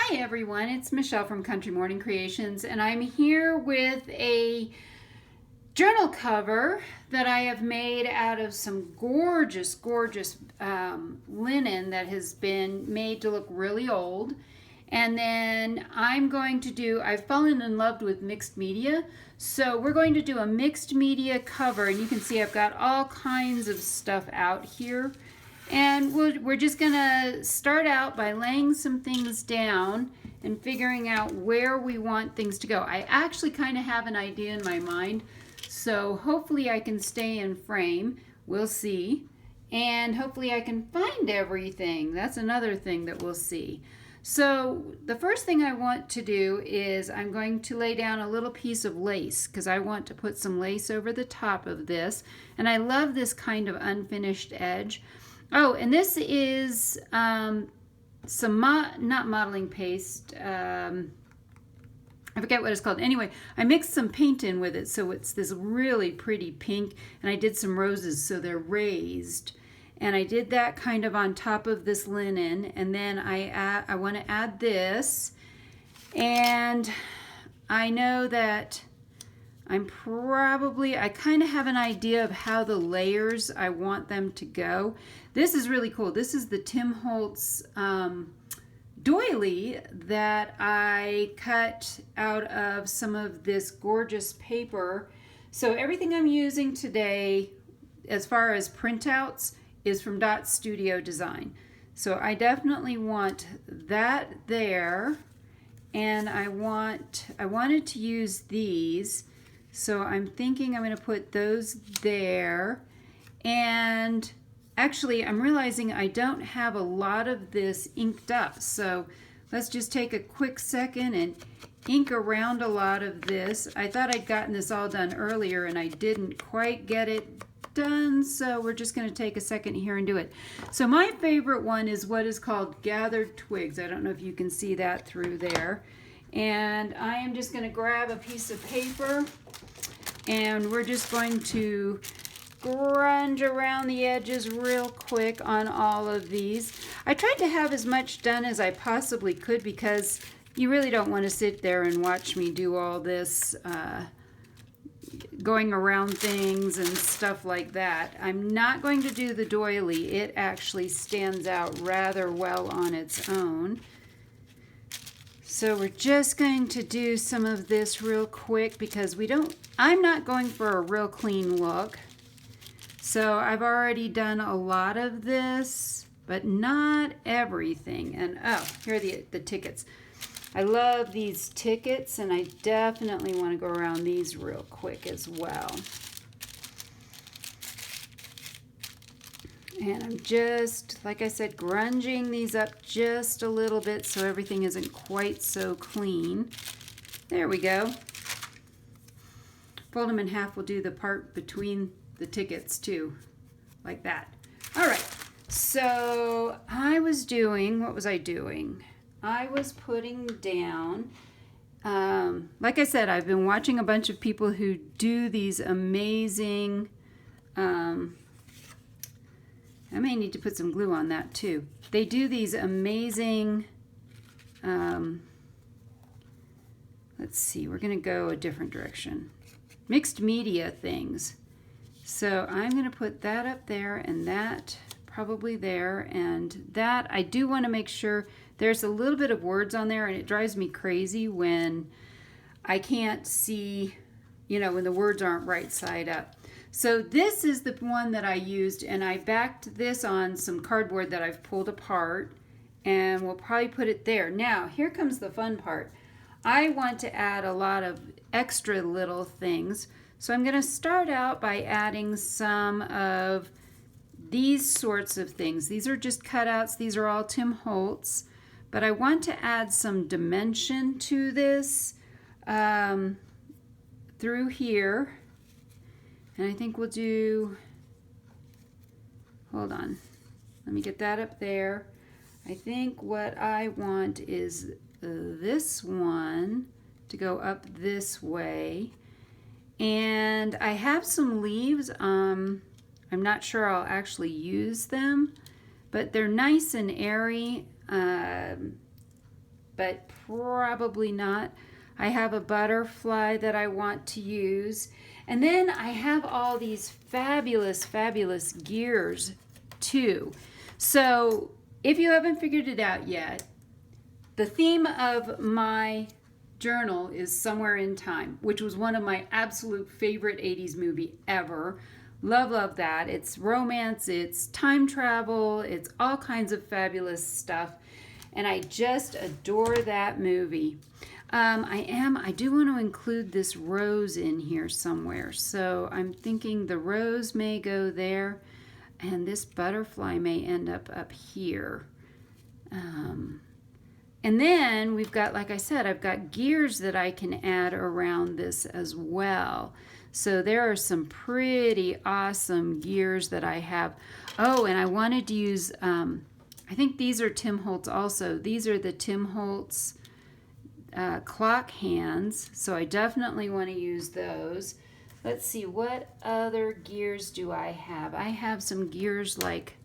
Hi everyone, it's Michelle from Country Morning Creations, and I'm here with a journal cover that I have made out of some gorgeous linen that has been made to look really old. And then I've fallen in love with mixed media, so we're going to do a mixed media cover, and you can see I've got all kinds of stuff out here. And we're just going to start out by laying some things down and figuring out where we want things to go. I actually kind of have an idea in my mind, so hopefully I can stay in frame. We'll see. And hopefully I can find everything. That's another thing that we'll see. So the first thing I want to do is I'm going to lay down a little piece of lace because I want to put some lace over the top of this. And I love this kind of unfinished edge. Oh, and this is not modeling paste. I forget what it's called. Anyway, I mixed some paint in with it, so it's this really pretty pink, and I did some roses, so they're raised. And I did that kind of on top of this linen, and then I want to add this, and I know that I kind of have an idea of how the layers I want them to go. This is really cool. This is the Tim Holtz doily that I cut out of some of this gorgeous paper. So everything I'm using today as far as printouts is from Dot Studio Design. So I definitely want that there, and I wanted to use these. So I'm thinking I'm going to put those there. And actually, I'm realizing I don't have a lot of this inked up. So let's just take a quick second and ink around a lot of this. I thought I'd gotten this all done earlier and I didn't quite get it done. So we're just going to take a second here and do it. So my favorite one is what is called Gathered Twigs. I don't know if you can see that through there. And I am just going to grab a piece of paper, and we're just going to grunge around the edges real quick on all of these. I tried to have as much done as I possibly could because you really don't want to sit there and watch me do all this going around things and stuff like that. I'm not going to do the doily. It actually stands out rather well on its own. So we're just going to do some of this real quick because I'm not going for a real clean look. So I've already done a lot of this, but not everything. And oh, here are the tickets. I love these tickets, and I definitely want to go around these real quick as well. And I'm just, like I said, grunging these up just a little bit so everything isn't quite so clean. There we go. Fold them in half. We'll do the part between the tickets too, like that. All right, so what was I doing? I was putting down, like I said, I've been watching a bunch of people who do these amazing, I may need to put some glue on that too. They do these amazing, let's see, we're going to go a different direction. Mixed media things. So I'm going to put that up there and that probably there. And that, I do want to make sure there's a little bit of words on there, and it drives me crazy when I can't see, when the words aren't right side up. So this is the one that I used, and I backed this on some cardboard that I've pulled apart, and we'll probably put it there. Now, here comes the fun part. I want to add a lot of extra little things, so I'm going to start out by adding some of these sorts of things. These are just cutouts. These are all Tim Holtz, but I want to add some dimension to this through here. And I think we'll do, hold on, let me get that up there. I think what I want is this one to go up this way. And I have some leaves. I'm not sure I'll actually use them, but they're nice and airy. but probably not. I have a butterfly that I want to use. And then I have all these fabulous, fabulous gears too. So if you haven't figured it out yet, the theme of my journal is Somewhere in Time, which was one of my absolute favorite 80s movie ever. Love, love that. It's romance, it's time travel, it's all kinds of fabulous stuff. And I just adore that movie. I do want to include this rose in here somewhere. So I'm thinking the rose may go there, and this butterfly may end up here. And then we've got, like I said, I've got gears that I can add around this as well. So there are some pretty awesome gears that I have. Oh, and I wanted to use, I think these are Tim Holtz also. These are the Tim Holtz clock hands. So I definitely want to use those. Let's see, what other gears do I have? I have some gears like,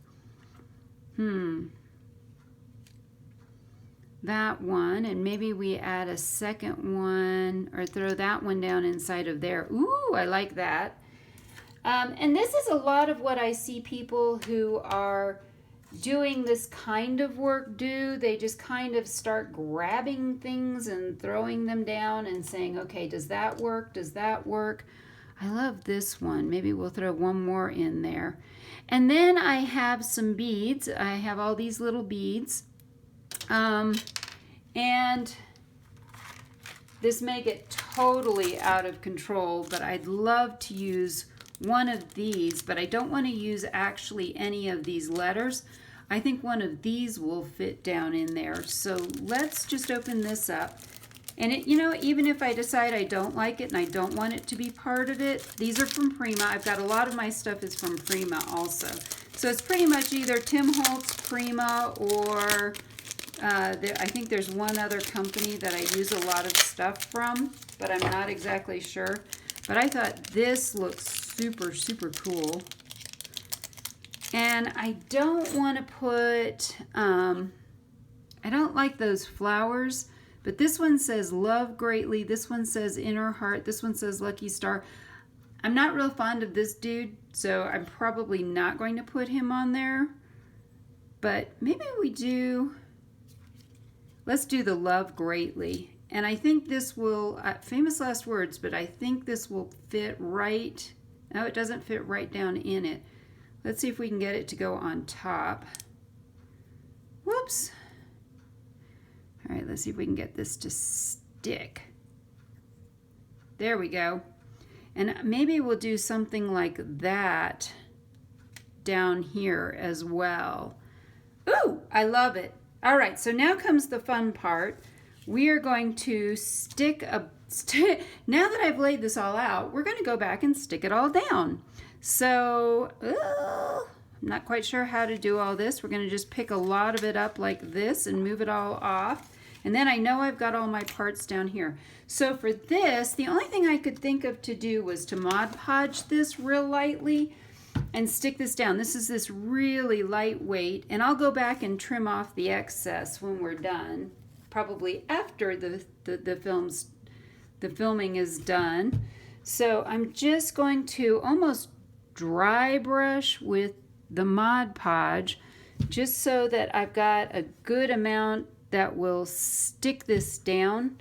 that one, and maybe we add a second one or throw that one down inside of there. Ooh, I like that. And this is a lot of what I see people who are doing this kind of work do. They just kind of start grabbing things and throwing them down and saying, okay, does that work? Does that work? I love this one. Maybe we'll throw one more in there. And then I have some beads. I have all these little beads. And this may get totally out of control, but I'd love to use one of these, but I don't want to use actually any of these letters. I think one of these will fit down in there. So let's just open this up. And it, you know, even if I decide I don't like it and I don't want it to be part of it, these are from Prima. I've got a lot of my stuff is from Prima also. So it's pretty much either Tim Holtz, Prima, or I think there's one other company that I use a lot of stuff from, but I'm not exactly sure. But I thought this looks super, super cool. And I don't want to put, I don't like those flowers, but this one says love greatly. This one says inner heart. This one says lucky star. I'm not real fond of this dude, so I'm probably not going to put him on there. But maybe we do, let's do the love greatly. And I think this will, famous last words, but I think this will fit right. No, it doesn't fit right down in it. Let's see if we can get it to go on top. Whoops. All right, let's see if we can get this to stick. There we go. And maybe we'll do something like that down here as well. Ooh, I love it. All right, so now comes the fun part. We are going to stick now that I've laid this all out, we're going to go back and stick it all down. So, I'm not quite sure how to do all this. We're going to just pick a lot of it up like this and move it all off. And then I know I've got all my parts down here. So for this, the only thing I could think of to do was to Mod Podge this real lightly and stick this down. This is this really lightweight, and I'll go back and trim off the excess when we're done, probably after the filming is done. So I'm just going to almost dry brush with the Mod Podge, just so that I've got a good amount that will stick this down.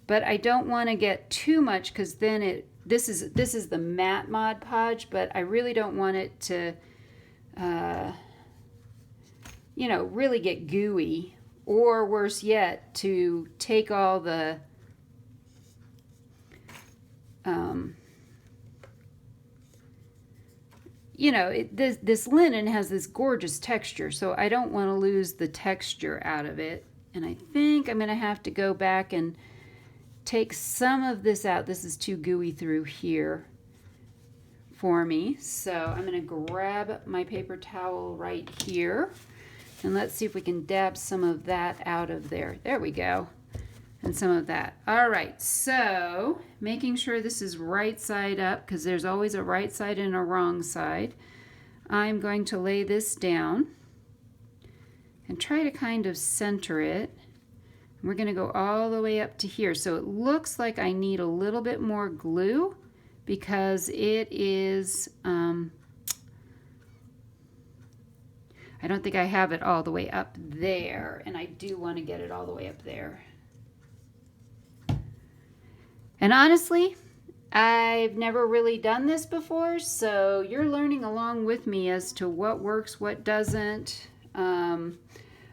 But I don't want to get too much, because then this is the matte Mod Podge, but I really don't want it to you know, really get gooey, or worse yet, to take all the you know, this linen has this gorgeous texture, so I don't want to lose the texture out of it. And I think I'm going to have to go back and take some of this out. This is too gooey through here for me. So I'm going to grab my paper towel right here, and let's see if we can dab some of that out of there. There we go. And some of that. All right, so making sure this is right side up, because there's always a right side and a wrong side. I'm going to lay this down and try to kind of center it. We're going to go all the way up to here. So it looks like I need a little bit more glue because it is, I don't think I have it all the way up there, and I do want to get it all the way up there. And honestly, I've never really done this before, so you're learning along with me as to what works, what doesn't.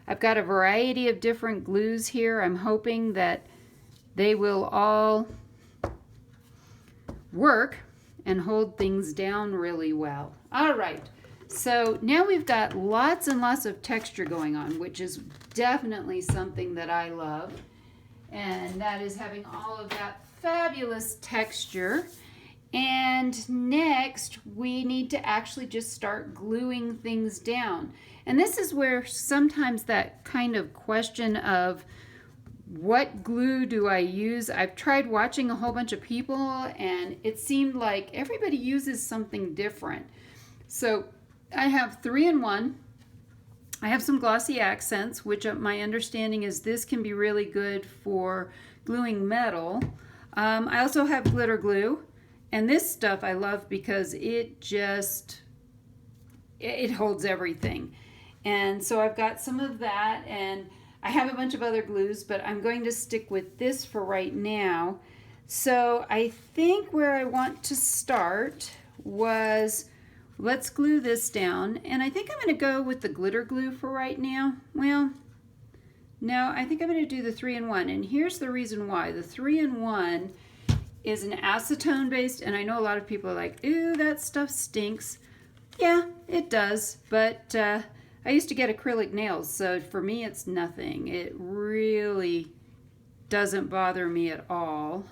I've got a variety of different glues here. I'm hoping that they will all work and hold things down really well. All right, so now we've got lots and lots of texture going on, which is definitely something that I love. And that is having all of that fabulous texture. And next, we need to actually just start gluing things down. And this is where sometimes that kind of question of what glue do I use? I've tried watching a whole bunch of people, and it seemed like everybody uses something different. So I have 3-in-1. I have some glossy accents, which my understanding is this can be really good for gluing metal. I also have glitter glue, and this stuff I love because it holds everything. And so I've got some of that, and I have a bunch of other glues, but I'm going to stick with this for right now. So I think where I want to start was, let's glue this down, and I think I'm going to go with the glitter glue for right now. Well, no, I think I'm going to do the 3-in-1, and here's the reason why. The 3-in-1 is an acetone based, and I know a lot of people are like, ooh, that stuff stinks. Yeah, it does, but I used to get acrylic nails, so for me it's nothing. It really doesn't bother me at all.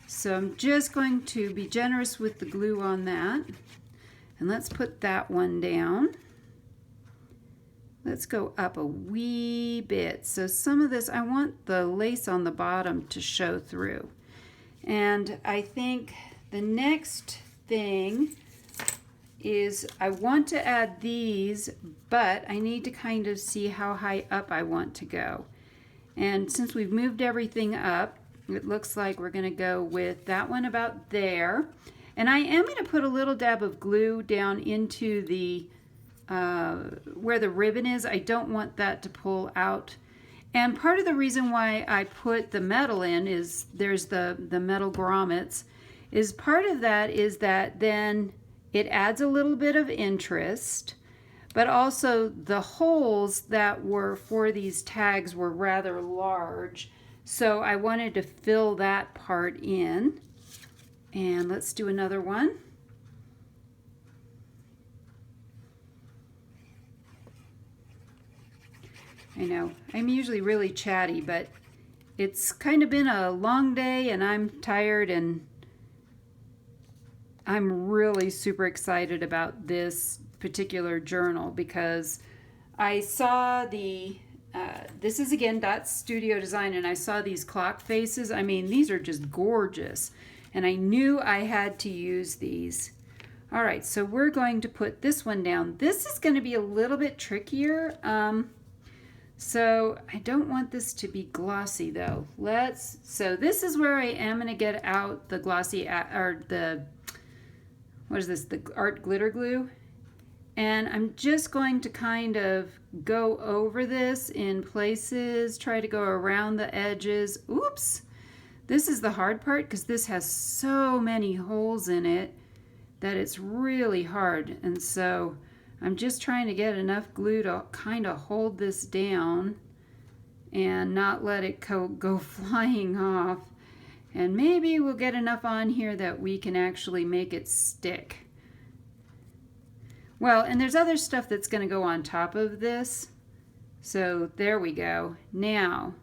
So I'm just going to be generous with the glue on that. And let's put that one down. Let's go up a wee bit. So some of this, I want the lace on the bottom to show through. And I think the next thing is I want to add these, but I need to kind of see how high up I want to go. And since we've moved everything up, it looks like we're going to go with that one about there. And I am going to put a little dab of glue down into the where the ribbon is. I don't want that to pull out. And part of the reason why I put the metal in is there's the metal grommets. Is part of that is that then it adds a little bit of interest, but also the holes that were for these tags were rather large. So I wanted to fill that part in. And let's do another one. I know, I'm usually really chatty, but it's kind of been a long day and I'm tired, and I'm really super excited about this particular journal because I saw the, this is again Dot Studio Design, and I saw these clock faces. I mean, these are just gorgeous. And I knew I had to use these. All right, so we're going to put this one down. This is going to be a little bit trickier. So I don't want this to be glossy though. So this is where I am going to get out the glossy, or the, what is this, the art glitter glue. And I'm just going to kind of go over this in places, try to go around the edges. Oops. This is the hard part because this has so many holes in it that it's really hard. And so I'm just trying to get enough glue to kind of hold this down and not let it go flying off. And maybe we'll get enough on here that we can actually make it stick. Well, and there's other stuff that's going to go on top of this. So there we go. Now,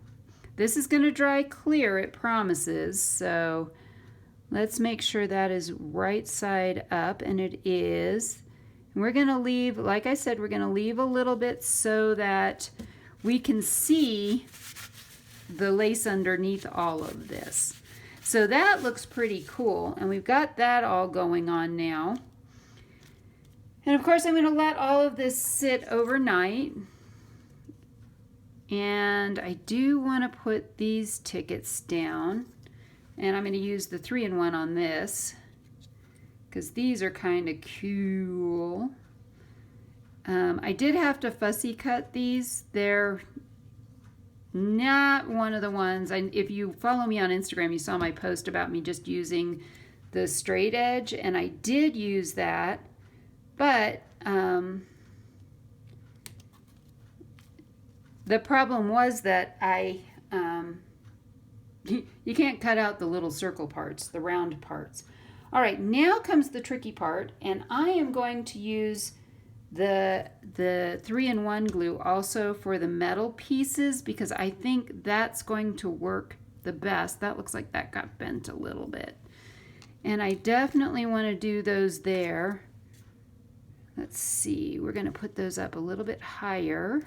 this is going to dry clear, it promises, so let's make sure that is right side up, and it is. And we're going to leave, like I said, we're going to leave a little bit so that we can see the lace underneath all of this. So that looks pretty cool, and we've got that all going on now. And of course I'm going to let all of this sit overnight. And I do want to put these tickets down. And I'm going to use the 3-in-1 on this because these are kind of cool. I did have to fussy cut these. They're not one of the ones, if you follow me on Instagram, you saw my post about me just using the straight edge, and I did use that, but the problem was that you can't cut out the little circle parts, the round parts. All right, now comes the tricky part, and I am going to use the 3-in-1 glue also for the metal pieces because I think that's going to work the best. That looks like that got bent a little bit. And I definitely want to do those there. Let's see, we're going to put those up a little bit higher.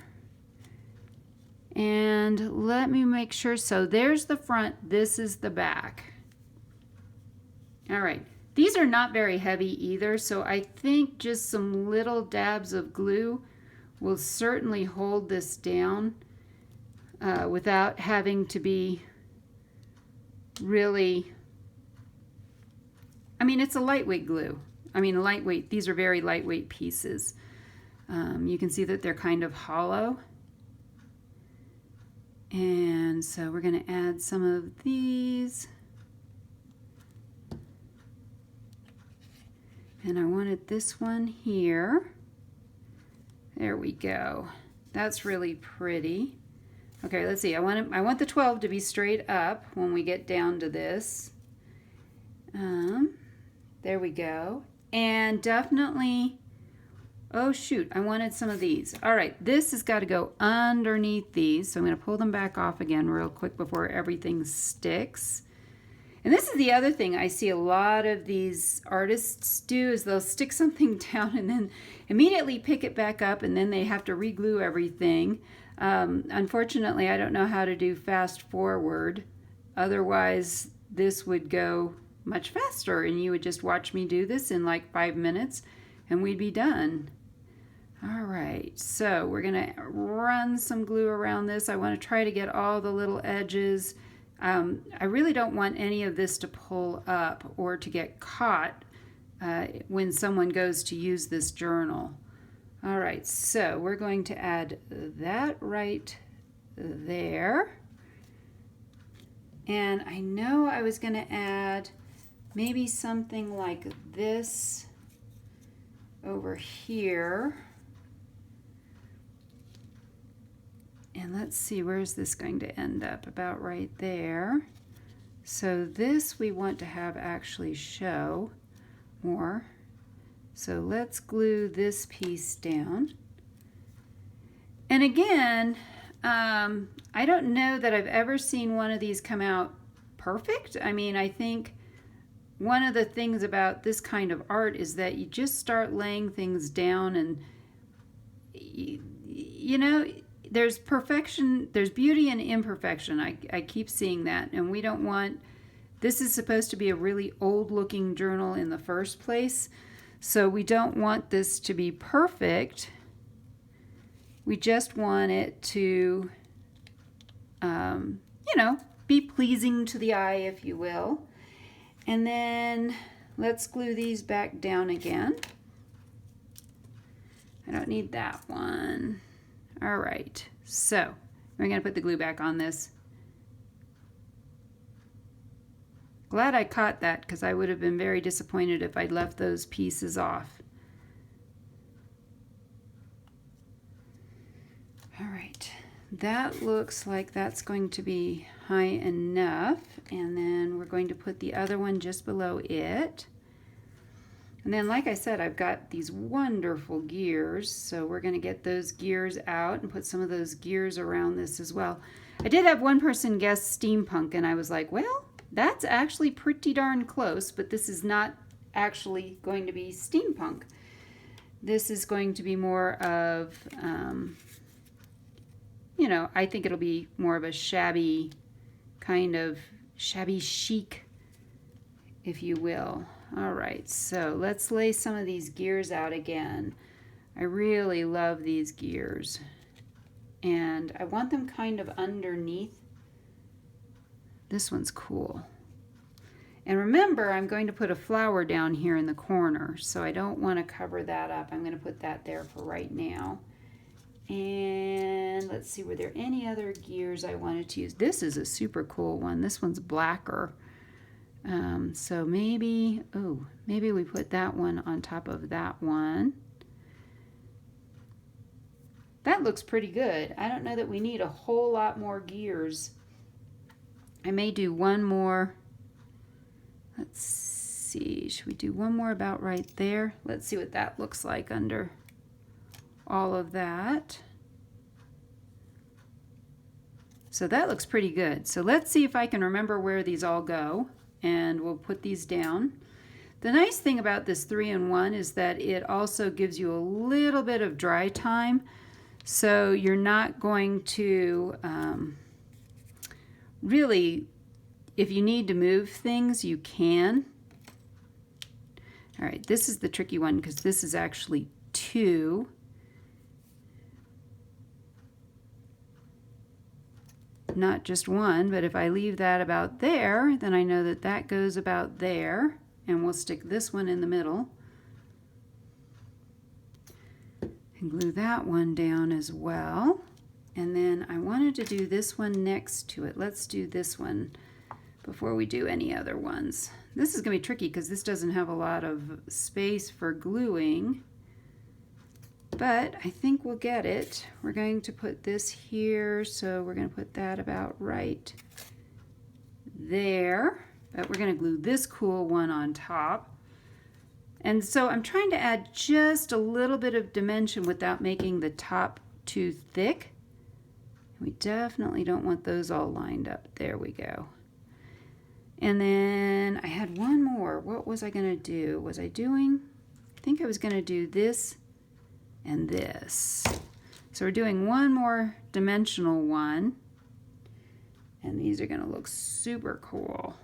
And let me make sure. So there's the front, this is the back. All right. These are not very heavy either, so I think just some little dabs of glue will certainly hold this down without having to be really, I mean, it's a lightweight glue. I mean, lightweight, these are very lightweight pieces. You can see that they're kind of hollow. And so we're going to add some of these. And I wanted this one here. There we go. That's really pretty. Okay, let's see. I want the 12 to be straight up when we get down to this. There we go. And definitely, oh shoot, I wanted some of these. All right, this has got to go underneath these. So I'm going to pull them back off again real quick before everything sticks. And this is the other thing I see a lot of these artists do is they'll stick something down and then immediately pick it back up and then they have to re-glue everything. Unfortunately, I don't know how to do fast forward. Otherwise, this would go much faster and you would just watch me do this in like 5 minutes and we'd be done. All right, so we're gonna run some glue around this. I want to try to get all the little edges. I really don't want any of this to pull up or to get caught when someone goes to use this journal. All right, so we're going to add that right there. And I know I was going to add maybe something like this over here. And let's see, where's this going to end up? About right there. So this we want to have actually show more. So let's glue this piece down. And again, I don't know that I've ever seen one of these come out perfect. I mean, I think one of the things about this kind of art is that you just start laying things down and, you know, there's perfection, there's beauty in imperfection. I keep seeing that, and we don't want, this is supposed to be a really old looking journal in the first place, so we don't want this to be perfect. We just want it to, you know, be pleasing to the eye, if you will. And then let's glue these back down again. I don't need that one. All right, so we're going to put the glue back on this. Glad I caught that because I would have been very disappointed if I'd left those pieces off. All right, that looks like that's going to be high enough. And then we're going to put the other one just below it. And then, like I said, I've got these wonderful gears, so we're going to get those gears out and put some of those gears around this as well. I did have one person guess steampunk, and I was like, well, that's actually pretty darn close, but this is not actually going to be steampunk. This is going to be more of, you know, I think it'll be more of a shabby, kind of shabby chic, if you will. All right, so let's lay some of these gears out again. I really love these gears. and I want them kind of underneath. This one's cool. And remember, I'm going to put a flower down here in the corner, so I don't want to cover that up. I'm going to put that there for right now. And let's see, were there any other gears I wanted to use? This is a super cool one. This one's blacker. So maybe we put that one on top of that one. That looks pretty good. I don't know that we need a whole lot more gears. I may do one more. Let's see, should we do one more about right there? Let's see what that looks like under all of that. So that looks pretty good. So let's see if I can remember where these all go, and we'll put these down. The nice thing about this 3-in-1 is that it also gives you a little bit of dry time, so you're not going to really, if you need to move things, you can. All right, this is the tricky one because this is actually 2. Not just 1, but if I leave that about there, then I know that that goes about there, and we'll stick this one in the middle. And glue that one down as well. And then I wanted to do this one next to it. Let's do this one before we do any other ones. This is going to be tricky because this doesn't have a lot of space for gluing, but I think we'll get it. We're going to put this here, so we're going to put that about right there, but we're going to glue this cool one on top. And so I'm trying to add just a little bit of dimension without making the top too thick. We definitely don't want those all lined up. There we go. And then I had one more. What was I going to do? I think I was going to do this and this. So we're doing one more dimensional one, and these are going to look super cool.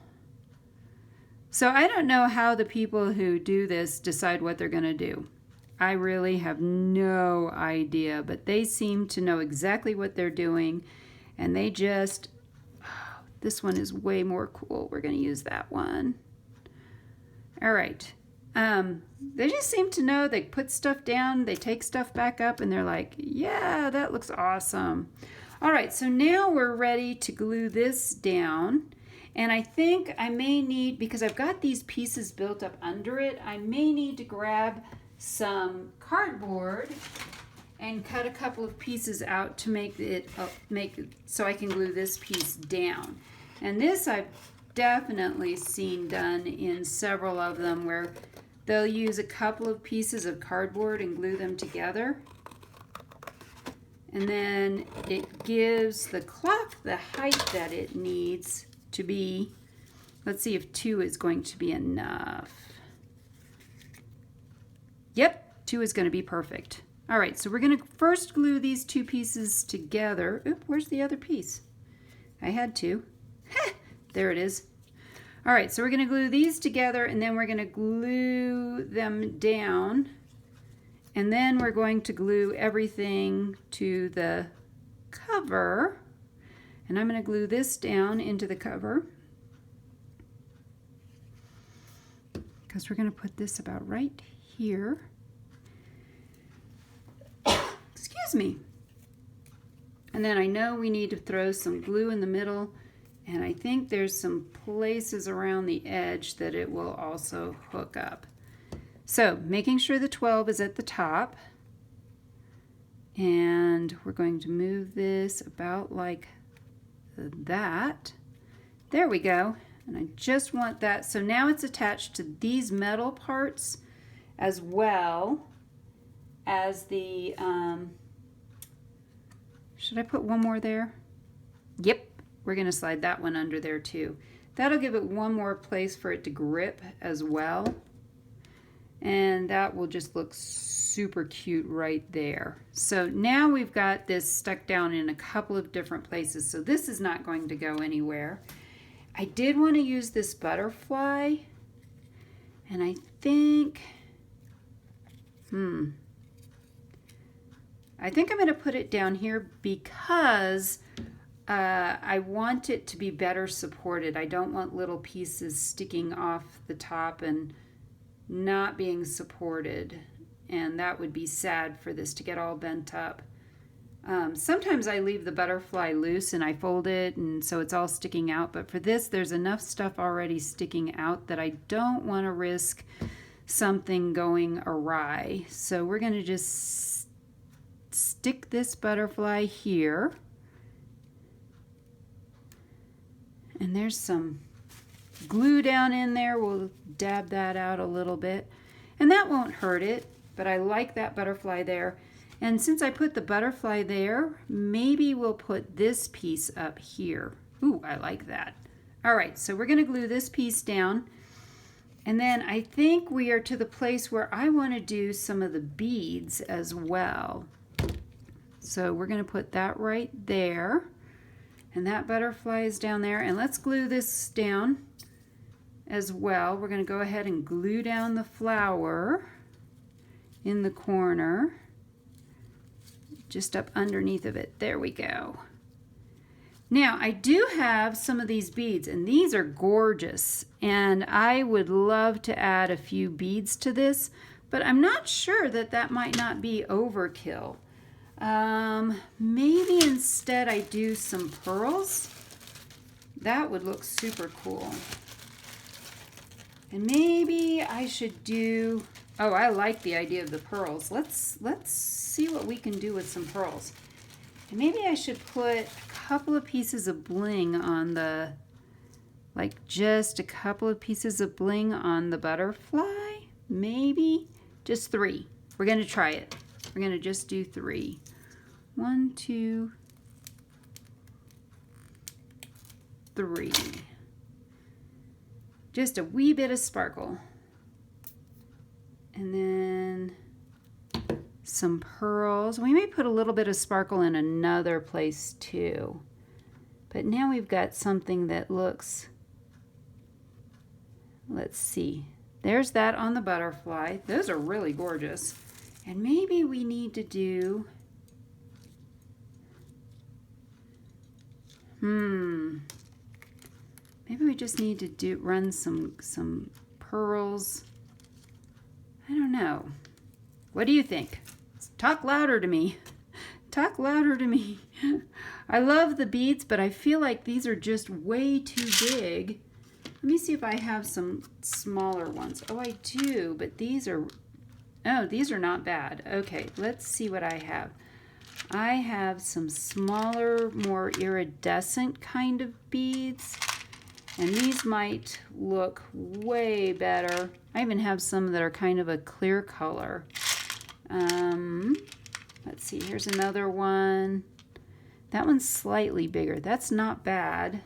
So I don't know how the people who do this decide what they're going to do. I really have no idea, but they seem to know exactly what they're doing, and they just, this one is way more cool. We're going to use that one. All right. They just seem to know. They put stuff down, they take stuff back up, and they're like, yeah, that looks awesome. All right, so now we're ready to glue this down. And I think I may need, because I've got these pieces built up under it, I may need to grab some cardboard and cut a couple of pieces out to make it so I can glue this piece down. And this I've definitely seen done in several of them where they'll use a couple of pieces of cardboard and glue them together. And then it gives the clock the height that it needs to be. Let's see if 2 is going to be enough. Yep, 2 is going to be perfect. All right, so we're going to first glue these 2 pieces together. Oop, where's the other piece? I had 2. There it is. All right, so we're going to glue these together, and then we're going to glue them down. And then we're going to glue everything to the cover. And I'm going to glue this down into the cover, because we're going to put this about right here. Excuse me. And then I know we need to throw some glue in the middle, and I think there's some places around the edge that it will also hook up. So making sure the 12 is at the top, and we're going to move this about like that. There we go. And I just want that. So now it's attached to these metal parts as well as the, should I put one more there? Yep. We're going to slide that one under there too. That'll give it one more place for it to grip as well. And that will just look super cute right there. So now we've got this stuck down in a couple of different places. So this is not going to go anywhere. I did want to use this butterfly. And I think, I think I'm going to put it down here because I want it to be better supported. I don't want little pieces sticking off the top and not being supported. And that would be sad for this to get all bent up. Sometimes I leave the butterfly loose and I fold it and so it's all sticking out. But for this, there's enough stuff already sticking out that I don't want to risk something going awry. So we're going to just stick this butterfly here. And there's some glue down in there. We'll dab that out a little bit. And that won't hurt it, but I like that butterfly there. And since I put the butterfly there, maybe we'll put this piece up here. Ooh, I like that. All right, so we're going to glue this piece down. And then I think we are to the place where I want to do some of the beads as well. So we're going to put that right there. And that butterfly is down there. And let's glue this down as well. We're going to go ahead and glue down the flower in the corner. Just up underneath of it. There we go. Now, I do have some of these beads, and these are gorgeous. And I would love to add a few beads to this, but I'm not sure that that might not be overkill. Maybe instead I do some pearls. That would look super cool. And maybe I should do... Oh, I like the idea of the pearls. Let's see what we can do with some pearls. And maybe I should put a couple of pieces of bling on the, like just a couple of pieces of bling on the butterfly. Maybe just 3. We're going to try it. We're going to just do 3. 1, 2, 3. Just a wee bit of sparkle. And then some pearls. We may put a little bit of sparkle in another place too. But now we've got something that looks, let's see. There's that on the butterfly. Those are really gorgeous. And maybe we need to do, maybe we just need to run some pearls. I don't know. What do you think? Talk louder to me. Talk louder to me. I love the beads, but I feel like these are just way too big. Let me see if I have some smaller ones. Oh, I do, but these are not bad. Okay, let's see what I have. I have some smaller, more iridescent kind of beads. And these might look way better. I even have some that are kind of a clear color. Let's see, here's another one. That one's slightly bigger. That's not bad.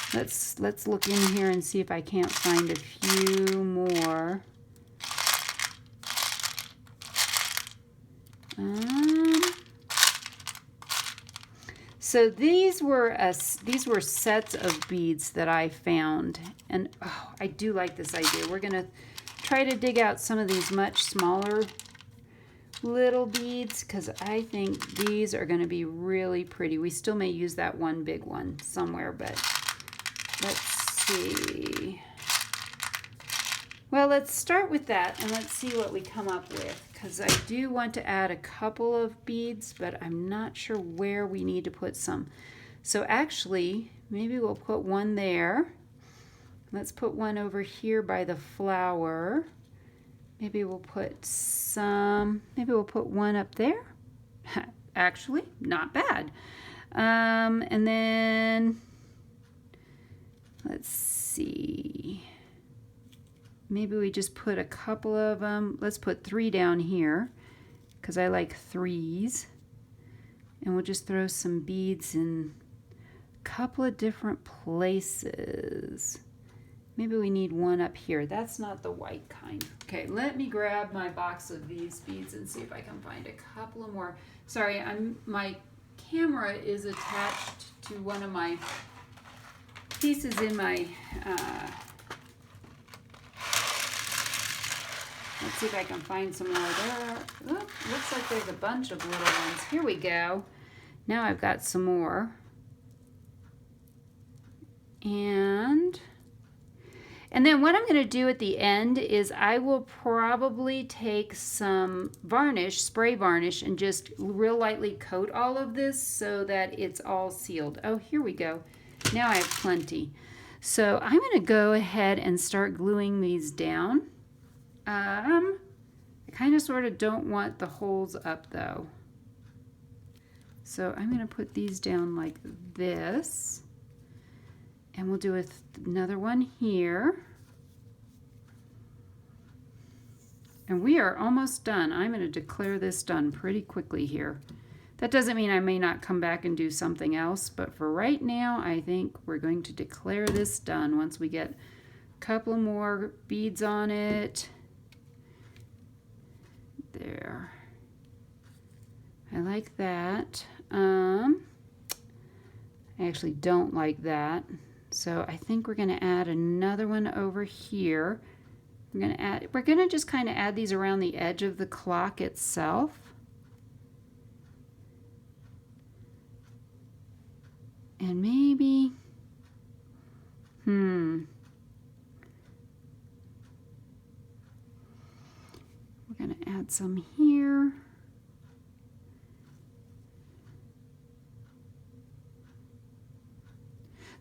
Let's look in here and see if I can't find a few more. So these were sets of beads that I found, and oh, I do like this idea. We're gonna try to dig out some of these much smaller little beads because I think these are going to be really pretty. We still may use that one big one somewhere, but let's see. Well, let's start with that and let's see what we come up with, because I do want to add a couple of beads, but I'm not sure where we need to put some. So actually, maybe we'll put one there. Let's put one over here by the flower. Maybe we'll put one up there. Actually, not bad. And then, let's see. Maybe we just put a couple of them. Let's put 3 down here because I like 3s. And we'll just throw some beads in a couple of different places. Maybe we need one up here. That's not the white kind. Okay, let me grab my box of these beads and see if I can find a couple of more. Sorry, my camera is attached to one of my pieces in my Let's see if I can find some more there. Oop, looks like there's a bunch of little ones. Here we go. Now I've got some more. And then what I'm going to do at the end is I will probably take some varnish, spray varnish, and just real lightly coat all of this so that it's all sealed. Oh, here we go. Now I have plenty. So I'm going to go ahead and start gluing these down. I kind of sort of don't want the holes up though. So I'm going to put these down like this. And we'll do another one here. And we are almost done. I'm going to declare this done pretty quickly here. That doesn't mean I may not come back and do something else, but for right now, I think we're going to declare this done once we get a couple more beads on it. There. I like that. I actually don't like that. So I think we're going to add another one over here. We're going to just kind of add these around the edge of the clock itself. And maybe, we're going to add some here.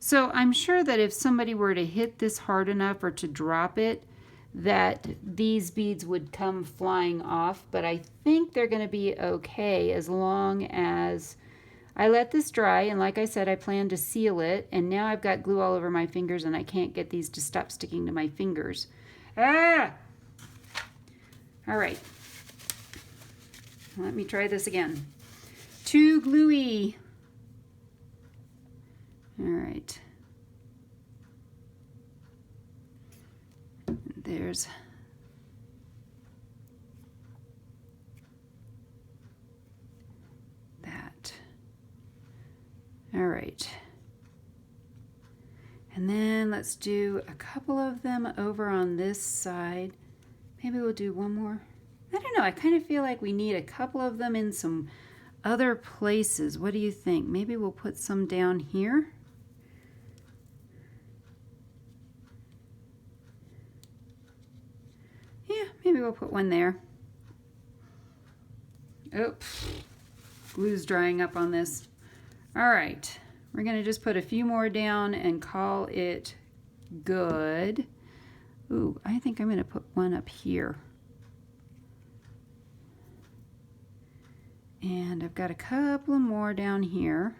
So I'm sure that if somebody were to hit this hard enough or to drop it, that these beads would come flying off, but I think they're going to be okay as long as I let this dry, and like I said, I plan to seal it, and now I've got glue all over my fingers and I can't get these to stop sticking to my fingers. Ah! All right. Let me try this again. Too gluey. All right. There's that. All right. And then let's do a couple of them over on this side. Maybe we'll do one more. I don't know. I kind of feel like we need a couple of them in some other places. What do you think? Maybe we'll put some down here. Maybe we'll put one there. Oops, glue's drying up on this. All right, we're gonna just put a few more down and call it good. Ooh, I think I'm gonna put one up here. And I've got a couple more down here.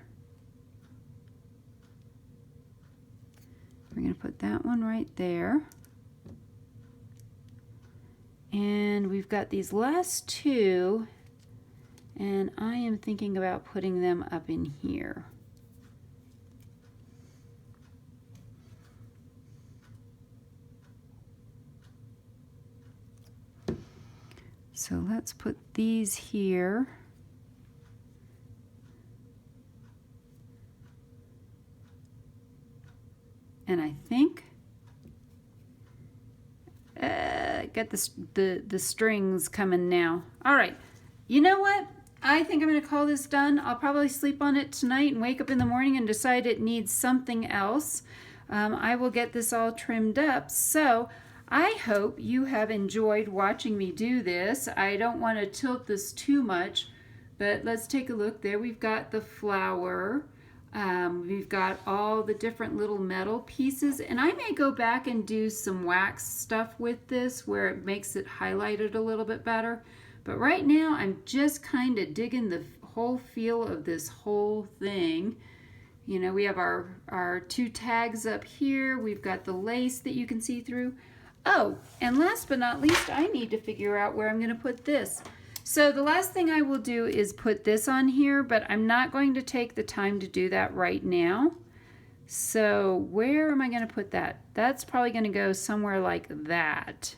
We're gonna put that one right there. And we've got these last two, and I am thinking about putting them up in here. So let's put these here. And I think get the strings coming now. All right, you know what? I think I'm going to call this done. I'll probably sleep on it tonight and wake up in the morning and decide it needs something else. I will get this all trimmed up. So I hope you have enjoyed watching me do this. I don't want to tilt this too much, but let's take a look. There we've got the flower. We've got all the different little metal pieces, and I may go back and do some wax stuff with this where it makes it highlighted a little bit better. But right now I'm just kind of digging the whole feel of this whole thing. You know, we have our two tags up here. We've got the lace that you can see through. Oh, and last but not least, I need to figure out where I'm going to put this. So the last thing I will do is put this on here, but I'm not going to take the time to do that right now. So where am I going to put that? That's probably going to go somewhere like that.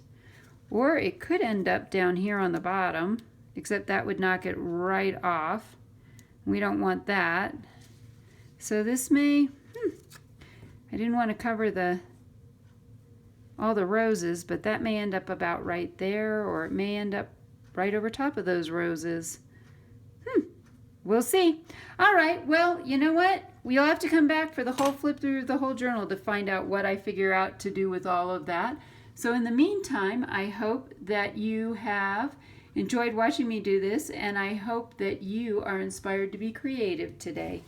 Or it could end up down here on the bottom, except that would knock it right off. We don't want that. So this may, I didn't want to cover the, all the roses, but that may end up about right there, or it may end up right over top of those roses. We'll see. All right, well, you know what? We'll have to come back for the whole flip through the whole journal to find out what I figure out to do with all of that. So in the meantime, I hope that you have enjoyed watching me do this, and I hope that you are inspired to be creative today.